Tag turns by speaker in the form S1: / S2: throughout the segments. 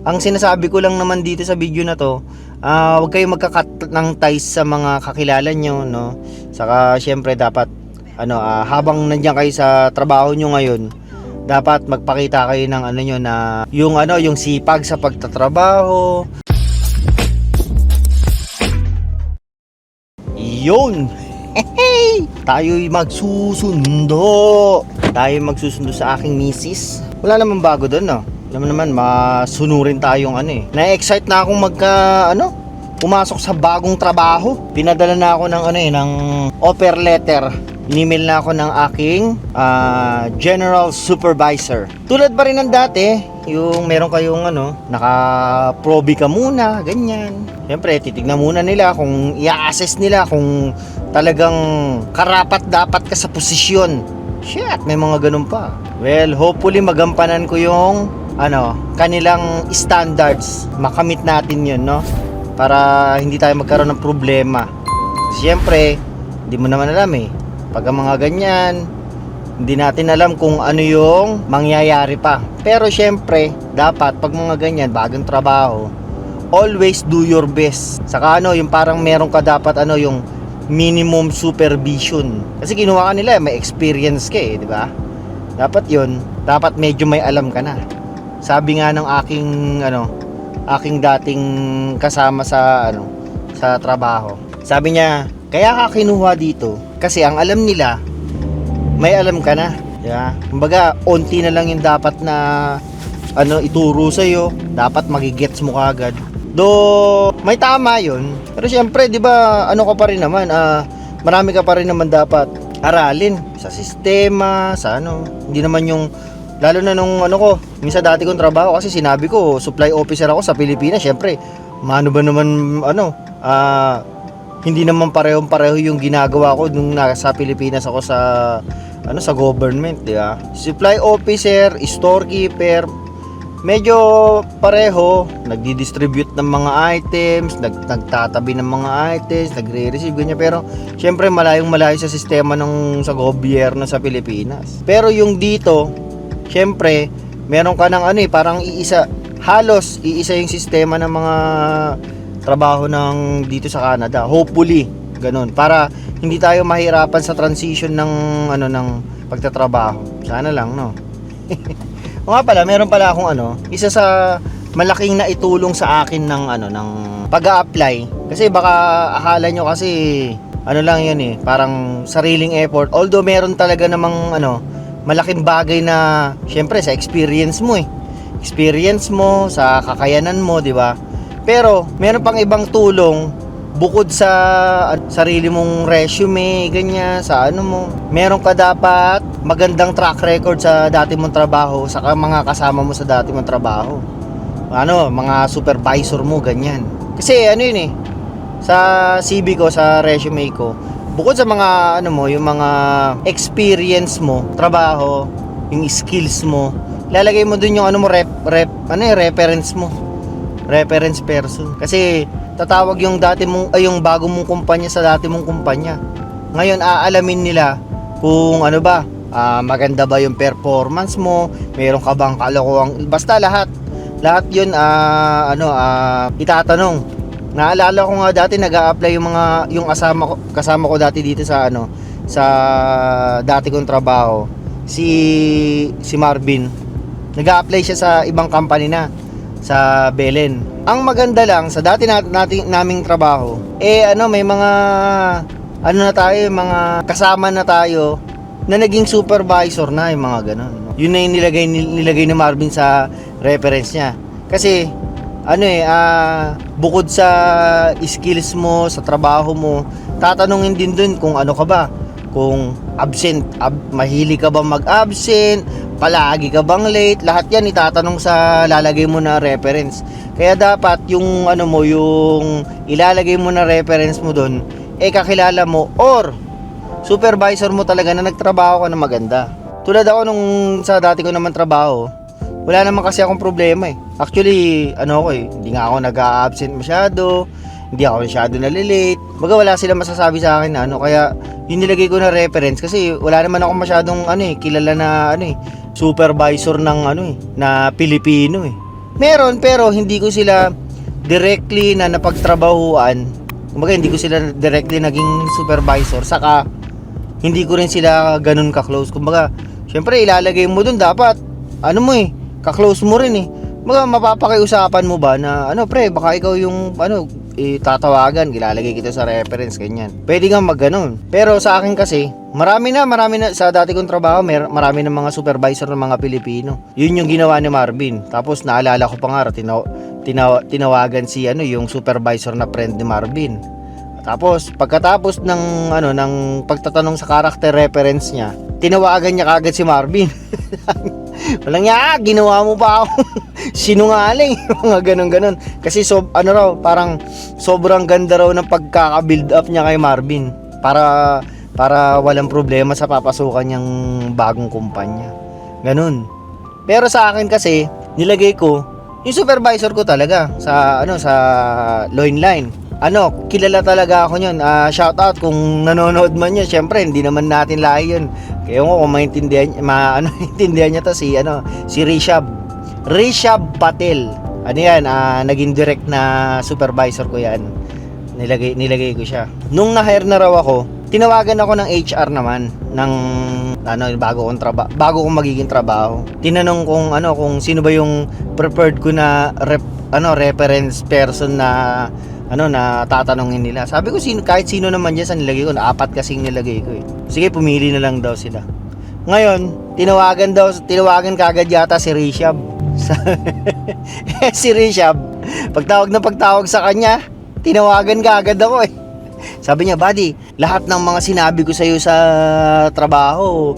S1: Ang sinasabi ko lang naman dito sa video na to, huwag kayong magka-cut ng ties sa mga kakilala nyo, no? Saka syempre dapat habang nandiyan kayo sa trabaho nyo ngayon, dapat magpakita kayo ng nyo na yung sipag sa pagtatrabaho. Yun. Tayo'y magsusundo. Sa aking misis. Wala namang bago doon, no? Alam mo naman, masunurin tayong Na-excite na akong pumasok sa bagong trabaho. Pinadala na ako ng offer letter. Email na ako ng aking general supervisor. Tulad pa rin ng dati, yung meron kayong naka-probi ka muna, ganyan. Siyempre, titignan muna nila kung i-assess nila kung talagang karapat dapat ka sa posisyon. Shit, may mga ganun pa. Well, hopefully magampanan ko yung kanilang standards. Makamit natin yun, no? Para hindi tayo magkaroon ng problema. Siyempre, hindi mo naman alam pag ang mga ganyan, hindi natin alam kung ano yung mangyayari pa. Pero syempre, dapat pag mga ganyan, bagong trabaho, always do your best. Saka yung parang meron ka dapat yung minimum supervision. Kasi kinuha ka nila, may experience ka di ba? Dapat yun, dapat medyo may alam ka na. Sabi nga ng aking dating kasama sa trabaho. Sabi niya, kaya ka kinuha dito kasi ang alam nila, may alam ka na. Yeah. Kumbaga, onti na lang yung dapat na ituro sa iyo, dapat magigets mo kaagad. Do may tama 'yun. Pero syempre, 'di ba, ka pa rin naman, marami ka pa rin naman dapat aralin sa sistema, sa Hindi naman yung lalo na nung minsan dati kong trabaho kasi sinabi ko, supply officer ako sa Pilipinas, syempre. Mano ba naman hindi naman pareho yung ginagawa ko nung nasa Pilipinas ako sa sa government, di ba? Supply officer, storekeeper, medyo pareho, nagdi-distribute ng mga items, nagtatabi ng mga items, nagre-receive ganyan, pero syempre malayo sa sistema sa gobyerno sa Pilipinas. Pero yung dito, syempre meron ka ng parang halos iisa yung sistema ng mga trabaho dito sa Canada. Hopefully, ganun. Para hindi tayo mahirapan sa transition ng pagtatrabaho. Sana lang, no? O nga pala, meron pala akong isa sa malaking naitulong sa akin ng pag-a-apply. Kasi baka akala nyo kasi lang yun parang sariling effort. Although meron talaga namang malaking bagay na syempre sa experience mo Experience mo, sa kakayanan mo, di ba? Pero meron pang ibang tulong bukod sa sarili mong resume, ganyan, sa mo. Meron ka dapat magandang track record sa dati mong trabaho, sa mga kasama mo sa dati mong trabaho. Mga supervisor mo, ganyan. Kasi yun sa CV ko, sa resume ko, bukod sa mga yung mga experience mo, trabaho, yung skills mo, lalagay mo dun yung reference mo. Reference person. Kasi tatawag yung yung bago mong kumpanya sa dati mong kumpanya. Ngayon aalamin nila kung maganda ba yung performance mo, meron ka bang kalokohang, basta lahat yun itatanong. Naalala ko nga dati nag-a-apply yung kasama ko dati dito sa sa dati kong trabaho, si Marvin. Nag-a-apply siya sa ibang company na sa Belen. Ang maganda lang sa dati naming trabaho, may mga mga kasama na tayo na naging supervisor na, yung mga ganun. Yun na yung nilagay ni Marvin sa reference niya. Kasi bukod sa skills mo, sa trabaho mo, tatanungin din dun kung ka ba, kung mahilig ka ba mag-absent, palagi ka bang late, lahat yan itatanong sa lalagay mo na reference. Kaya dapat yung yung ilalagay mo na reference mo doon, kakilala mo or supervisor mo talaga na nagtrabaho ka na maganda. Tulad ako nung sa dati ko naman trabaho, wala naman kasi akong problema Actually, hindi nga ako nag-a-absent masyado, hindi ako masyado nalilate. Baga wala sila masasabi sa akin na kaya yung nilagay ko na reference kasi wala naman ako masyadong kilala na supervisor ng na Pilipino Meron, pero hindi ko sila directly na napagtrabahuan. Kumbaga, hindi ko sila directly naging supervisor. Saka, hindi ko rin sila ganun ka-close. Kumbaga, syempre, ilalagay mo dun dapat, ano mo eh, ka-close mo rin eh. Kumbaga, mapapakiusapan mo ba na, ano pre, baka ikaw yung, tatawagan, ilalagay kita sa reference, ganyan. Pwede nga mag-ganon. Pero sa akin kasi, marami na, sa dati kong trabaho, marami na mga supervisor ng mga Pilipino. Yun yung ginawa ni Marvin. Tapos, naalala ko pa nga, tinawagan si, yung supervisor na friend ni Marvin. Tapos, pagkatapos ng pagtatanong sa character reference niya, tinawagan niya kagad si Marvin. Walang niya, ginawa mo pa ako. Sinungaling, mga ganun. Kasi parang sobrang ganda raw ng pagkaka-build up niya kay Marvin para walang problema sa papasukan niyang bagong kumpanya. Ganun. Pero sa akin kasi, nilagay ko yung supervisor ko talaga sa loin line. Kilala talaga ako yun. Shout out kung nanonood man yun. Syempre, hindi naman natin lahi yun. Kaya kung maintindihan niya to si Rishab Patel. Naging direct na supervisor ko yan. Nilagay ko siya. Nung na-hire na raw ako, tinawagan ako ng HR naman ng bago kong magiging trabaho. Tinanong kung sino ba yung preferred ko na reference person na tatanungin nila. Sabi ko kahit sino naman diyan sa nilagay ko, na 4 kasing nilagay ko eh. Sige, pumili na lang daw sila. Ngayon, tinawagan kagad yata si Rishab. Si Rishab, pagtawag sa kanya, tinawagan kagad ako eh. Sabi niya, buddy, lahat ng mga sinabi ko sa iyo sa trabaho,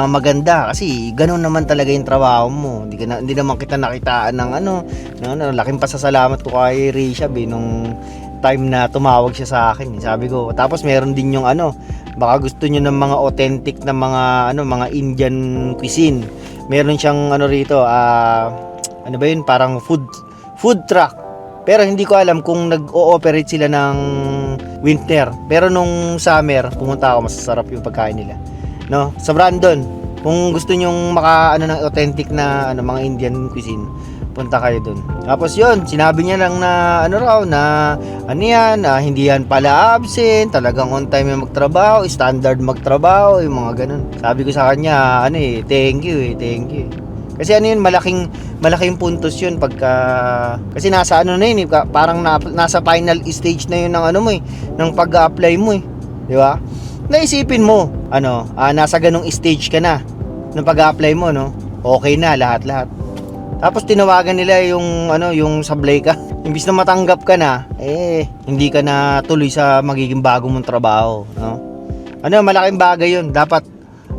S1: maganda kasi ganoon naman talaga yung trabaho mo. Hindi naman kita nakitaan ng laking pasasalamat ko kay Rishab nung time na tumawag siya sa akin. Sabi ko, tapos meron din yung baka gusto niyo ng mga authentic na mga Indian cuisine. Meron siyang rito, parang food truck. Pero hindi ko alam kung nag-ooperate sila ng winter. Pero nung summer, pumunta ako, masasarap yung pagkain nila. No? Sa Brandon, kung gusto nyong ng authentic na mga Indian cuisine, punta kayo dun. Tapos yun, sinabi niya lang na hindi yan pala absent, talagang on time yung magtrabaho, standard magtrabaho, yung mga ganun. Sabi ko sa kanya, thank you. Kasi malaking puntos yun kasi nasa parang nasa final stage na yun ng pag-apply mo eh. Di ba? Naisipin mo, nasa ganung stage ka na ng pag-apply mo, no? Okay na lahat. Tapos tinawagan nila yung sablay ka. Imbis na matanggap ka na, hindi ka na tuloy sa magiging bago mong trabaho, no? Malaking bagay yun. Dapat,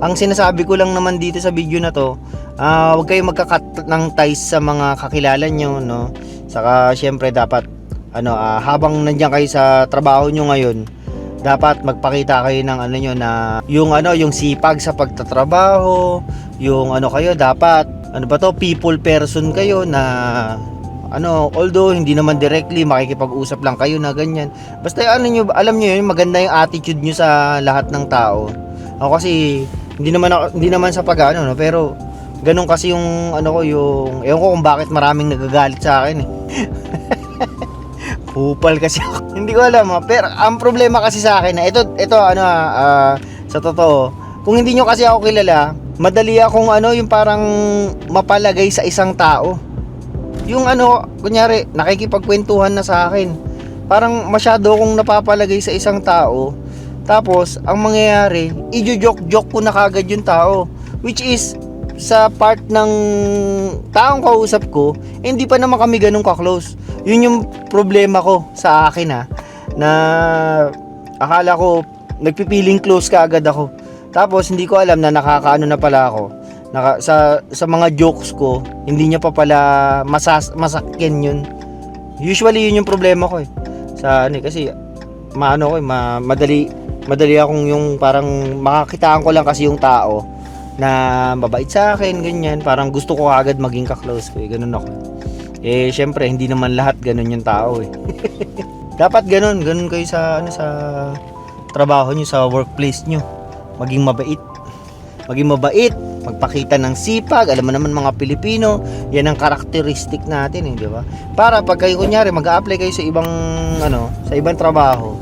S1: ang sinasabi ko lang naman dito sa video na to, huwag kayong magka-cut ng ties sa mga kakilala nyo, no? Saka syempre dapat habang nandiyan kayo sa trabaho nyo ngayon, dapat magpakita kayo ng yung sipag sa pagtatrabaho, yung kayo dapat people person kayo na although hindi naman directly makikipag-usap lang kayo na ganyan. Basta alam nyo yun, maganda yung attitude nyo sa lahat ng tao. Ako kasi hindi naman sa no, pero ganun kasi yung yung ewan ko kung bakit maraming nagagalit sa akin eh. Kupal kasi ako. Hindi ko alam pero ang problema kasi sa akin na ito sa totoo, kung hindi nyo kasi ako kilala, madali akong yung parang mapalagay sa isang tao. Yung kunyari nakikipagkwentuhan na sa akin, parang masyado akong napapalagay sa isang tao. Tapos ang mangyayari, i-joke ko na kagad yung tao, which is sa part ng taong kausap ko, hindi pa naman kami ganun ka-close. Yun yung problema ko sa akin na akala ko nagpipiling close ka agad ako. Tapos hindi ko alam na nakakaano na pala ako. Sa mga jokes ko, hindi niya pa pala masakyan yun. Usually yun yung problema ko eh. Kasi madali akong yung parang makakitaan ko lang kasi yung tao na mabait sa akin, ganyan. Parang gusto ko agad maging ka-close ko eh. Ganun ako. Syempre, hindi naman lahat ganun yung tao eh. Dapat ganun kayo sa trabaho nyo, sa workplace nyo. Maging mabait. magpakita ng sipag. Alam mo naman mga Pilipino, yan ang karakteristik natin, di ba? Para pag kayo kunyari mag-a-apply kayo sa ibang sa ibang trabaho,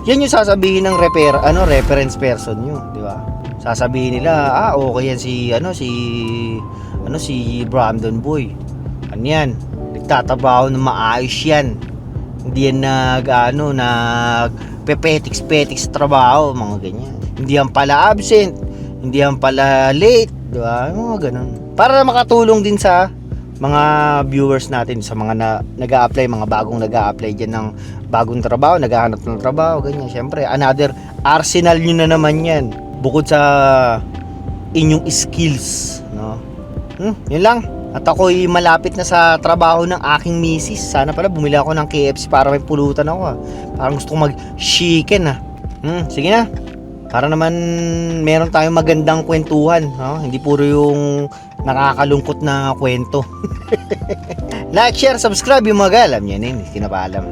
S1: yan yung sasabihin ng reference person nyo, di ba? Sasabihin nila, okay yan si Brandon Boy. Ano yan? Nagtatrabaho ng maayos yan. Hindi yan nagpepetiks-petiks sa trabaho, mga ganyan. Hindi yan pala absent, hindi yan pala late, di ba? Mga ganun. Para makatulong din sa mga viewers natin, sa mga nag-a-apply, mga bagong nag-a-apply dyan ng bagong trabaho, naghahanap ng trabaho, ganyan. Siyempre, another arsenal nyo na naman yan. Bukod sa inyong skills, no? Yun lang. At ako'y malapit na sa trabaho ng aking misis. Sana pala bumili ako ng KFC para may pulutan ako. Parang gusto kong mag-chicken. Sige na. Para naman meron tayong magandang kwentuhan, no? Hindi puro yung nakakalungkot na kwento. Like, share, subscribe yung mga alam niya, hindi ko na pa alam.